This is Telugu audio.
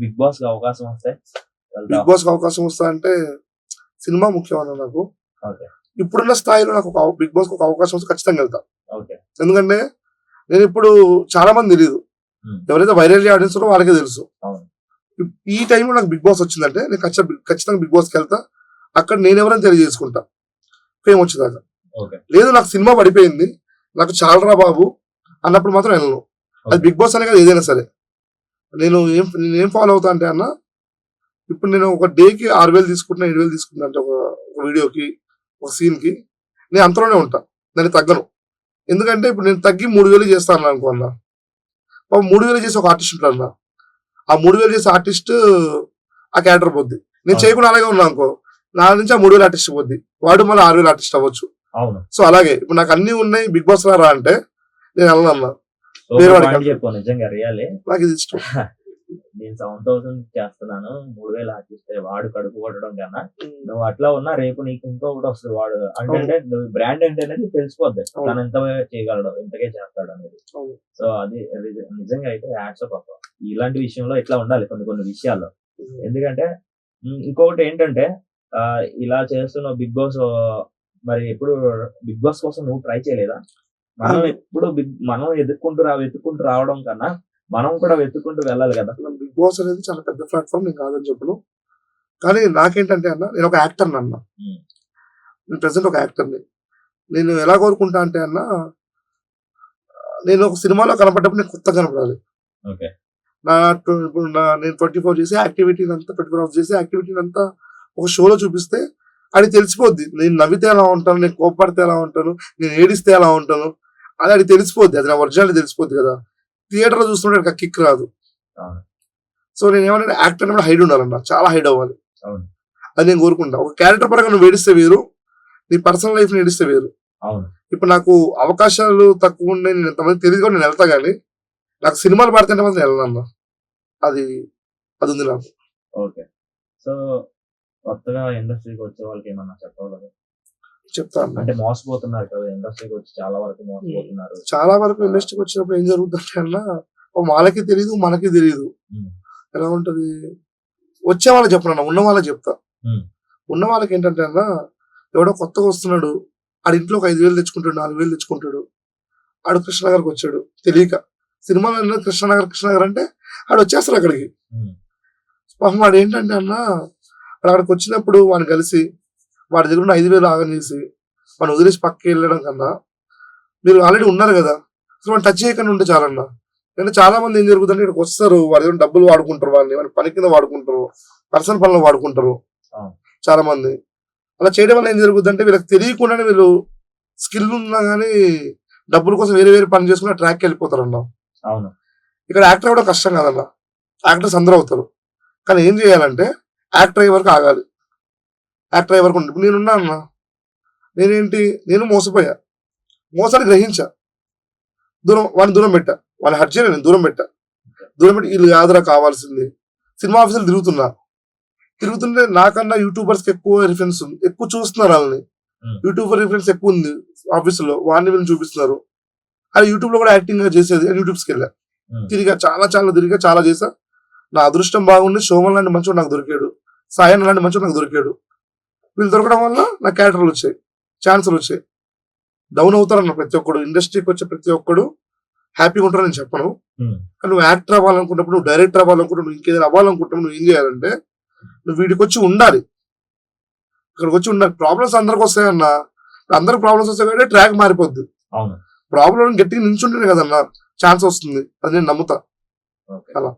బిగ్ బాస్ కి అవకాశం వస్తే బిగ్ బాస్ కి అవకాశం వస్తా అంటే సినిమా ముఖ్యం అన్న నాకు. ఓకే ఇప్పుడున్న స్థాయిలో నాకు బిగ్ బాస్ కి ఒక అవకాశం వస్తే ఖచ్చితంగా వెళ్తా. ఓకే ఎందుకంటే నేను ఇప్పుడు చాలా మంది తెలియదు, ఎవరైతే వైరల్ ఆడియన్స్ వాళ్ళకే తెలుసు. అవును ఈ టైంలో నాకు బిగ్ బాస్ వచ్చిందంటే నేను ఖచ్చితంగా బిగ్ బాస్కి వెళ్తా. అక్కడ నేను ఎవరైనా తెలియజేసుకుంటా ఫేమ్ వచ్చేదాకా. ఓకే లేదు నాకు సినిమా పడిపోయింది, నాకు చాలరా బాబు అన్నప్పుడు మాత్రం వెళ్ళను. అది బిగ్ బాస్ అనే కదా ఏదైనా సరే. నేనేం ఫాలో అవుతా అంటే అన్న, ఇప్పుడు నేను ఒక డేకి 6,000 తీసుకుంటున్నా, 7,000 తీసుకుంటున్నా అంటే ఒక వీడియోకి, ఒక సీన్కి నేను అంతలోనే ఉంటా, దాన్ని తగ్గను. ఎందుకంటే ఇప్పుడు నేను తగ్గి 3,000 చేస్తాను అనుకో అన్న, 3,000 చేసి ఒక ఆర్టిస్ట్ ఉంటాడు అన్న, ఆ 3,000 చేసే ఆర్టిస్ట్ ఆ క్యారెక్టర్ పోద్ది. నేను చేయకుండా అలాగే ఉన్నా అనుకో, నా నుంచి ఆ 3,000 ఆర్టిస్ట్ పోద్ది, వాడు మళ్ళీ 6,000 ఆర్టిస్ట్ అవ్వచ్చు. సో అలాగే ఇప్పుడు నాకు అన్ని ఉన్నాయి, బిగ్ బాస్ రా అంటే నేను వెళ్ళను అన్నా. చెప్పు నిజంగా రియాలీ నాకు ఇది ఇష్టం. నేను 7,000 చేస్తున్నాను, 3,000 ఆర్టిస్ట్ వాడు కడుపు కొట్టడం కన్నా నువ్వు అట్లా ఉన్నా రేపు నీకు ఇంకొకటి వస్తుంది. వాడు అంటే నువ్వు బ్రాండ్ అంటే అనేది తెలిసిపోద్ది, తను ఎంత చేయగలడు, ఎంతకే చేస్తాడు అనేది. సో అది నిజంగా అయితే హ్యాట్స్ ఆఫ్. ఇలాంటి విషయంలో ఇట్లా ఉండాలి కొన్ని విషయాల్లో. ఎందుకంటే ఇంకొకటి ఏంటంటే ఇలా చేస్తున్న బిగ్ బాస్, మరి ఎప్పుడు బిగ్ బాస్ కోసం నువ్వు ట్రై చేయలేదా? మనం ఎప్పుడు మనం వెతుక్కుంటూ రావడం కన్నా మనం కూడా వెతుక్కుంటూ వెళ్ళాలి కదా. బిగ్ బాస్ అనేది చాలా పెద్ద ప్లాట్ఫామ్, నేను కాదని చెప్పను. కానీ నాకేంటంటే అన్న, నేను ఒక యాక్టర్ అన్న, నేను ప్రెసెంట్ ఒక యాక్టర్ని. నేను ఎలా కోరుకుంటా అంటే అన్న, నేను ఒక సినిమాలో కనపడ్డప్పుడు నేను కొత్తగా కనపడాలి. ఓకే ఇప్పుడు నేను 24 చేసే యాక్టివిటీని అంతా, 24 అవర్స్ చేసే యాక్టివిటీని అంతా ఒక షోలో చూపిస్తే అది తెలిసిపోద్ది. నేను నవ్వితే ఎలా ఉంటాను, నేను కోపడితే ఎలా ఉంటాను, నేను ఏడిస్తే ఎలా ఉంటాను, అది తెలిసిపోద్ది. అది నా ఒరిజినాలిటీ తెలిసిపోద్ది కదా. థియేటర్ లో చూస్తుంటే కిక్ రాదు. సో నేను ఏమన్నా యాక్టర్ కూడా హైడ్ ఉండాలన్నా, చాలా హైడ్ అవ్వాలి. అది నేను కోరుకుంటా. ఒక క్యారెక్టర్ పరంగా నువ్వు ఏడిస్తే వేరు, నీ పర్సనల్ లైఫ్ ని ఏడిస్తే వేరు. ఇప్పుడు నాకు అవకాశాలు తక్కువ ఉన్నాయి, నేను ఎంతమంది తెలియదు కూడా నేను వెళ్తా, కానీ నాకు సినిమాలు పడుతుంటే మాత్రం వెళ్ళనన్నా. అది ఉంది నాకు. ఓకే సో కొత్తగా ఇండస్ట్రీకి వచ్చే వాళ్ళకి ఏమన్నా చెప్పాలి? చెప్తాను. అంటే మోసపోతున్నారు కదా ఇండస్ట్రీకి వచ్చి, చాలా వరకు మోసపోతున్నారు. చాలా వరకు ఇండస్ట్రీకి వచ్చినప్పుడు ఏం జరుగుతుందంటే అన్న, వాళ్ళకి తెలియదు, మనకి తెలియదు. ఎలా ఉంటది, వచ్చే వాళ్ళకి చెప్పను, ఉన్న వాళ్ళకి చెప్తా. ఉన్న వాళ్ళకి ఏంటంటే అన్న, ఎవడో కొత్తగా వస్తున్నాడు, ఆడి ఇంట్లో ఒక 5,000 తెచ్చుకుంటాడు, 4,000 తెచ్చుకుంటాడు, ఆడు కృష్ణనగర్కి వచ్చాడు తెలియక. సినిమాలో కృష్ణనగర్ అంటే ఆడు వచ్చేస్తాడు అక్కడికి. పాపం వాడు ఏంటంటే అన్న, అక్కడికి వచ్చినప్పుడు వాడిని కలిసి వాడి దగ్గర ఉన్న 5,000 ఆగం చేసి వాడిని వదిలేసి పక్కకి వెళ్ళడం కన్నా, మీరు ఆల్రెడీ ఉన్నారు కదా, అసలు వాడిని టచ్ చేయకుండా ఉంటే చాలన్నా. అంటే చాలా మంది ఏం జరుగుతుందంటే ఇక్కడికి వస్తారు, వాడి దగ్గర డబ్బులు వాడుకుంటారు, వాడి పని కింద వాడుకుంటారు, పర్సనల్ పనులు వాడుకుంటారు చాలా మంది. అలా చేయడం వల్ల ఏం జరుగుతుందంటే వీళ్ళకి తెలియకుండానే వీళ్ళు స్కిల్ ఉన్నా కానీ డబ్బుల కోసం వేరే వేరే పని చేసుకుని ట్రాక్కి వెళ్ళిపోతారు అన్న. ఇక్కడ యాక్టర్ కూడా కష్టం కాదన్న, యాక్టర్స్ అందరూ అవుతారు. కానీ ఏం చేయాలంటే యాక్టర్ అయ్యే వరకు ఆగాలి. యాక్టర్ అయ్యే వరకు ఉండి నేనున్నా అన్న, నేను మోసాన్ని గ్రహించా, వాడిని దూరం పెట్టా, వాడిని హర్ట్ చేయలే, నేను దూరం పెట్టి వీళ్ళు కాదురా కావాల్సింది. సినిమా ఆఫీసులు తిరుగుతుంటే నాకన్నా యూట్యూబర్స్కి ఎక్కువ రిఫరెన్స్ ఉంది, ఎక్కువ చూస్తున్నారు వాళ్ళని. యూట్యూబర్ రిఫరెన్స్ ఎక్కువ ఉంది ఆఫీసులో, వాడిని వీళ్ళని చూపిస్తున్నారు. అది యూట్యూబ్ లో కూడా యాక్టింగ్ చేసేది, యూట్యూబ్స్కి వెళ్ళా, తిరిగా చాలా చేసా. నా అదృష్టం బాగుండి శోభన్ లాంటి మంచోడు నాకు దొరికాడు, సాయన్ లాంటి మంచోడు నాకు దొరికాడు. వీళ్ళు దొరకడం వల్ల నా క్యారెక్టర్లు వచ్చాయి, ఛాన్సులు వచ్చాయి. డౌన్ అవుతారన్న ప్రతి ఒక్కడు, ఇండస్ట్రీకి వచ్చే ప్రతి ఒక్కడు హ్యాపీగా ఉంటారని నేను చెప్పను. కానీ నువ్వు యాక్టర్ అవ్వాలనుకున్నప్పుడు, నువ్వు డైరెక్టర్ అవ్వాలనుకుంటున్నావు, నువ్వు ఇంకేదైనా అవ్వాలనుకుంటున్నావు, నువ్వు ఏం చేయాలంటే నువ్వు వీటికి వచ్చి ఉండాలి, ఇక్కడికి వచ్చి ఉండాలి. ప్రాబ్లమ్స్ అందరికి వస్తాయన్నా, అందరికి ప్రాబ్లమ్స్ వస్తాయి కాబట్టి ట్రాక్ మారిపోద్ది. ప్రాబ్లం గట్టిగా నించుంటేనే కదన్నా ఛాన్స్ వస్తుంది, అది నేను నమ్ముతా. అలా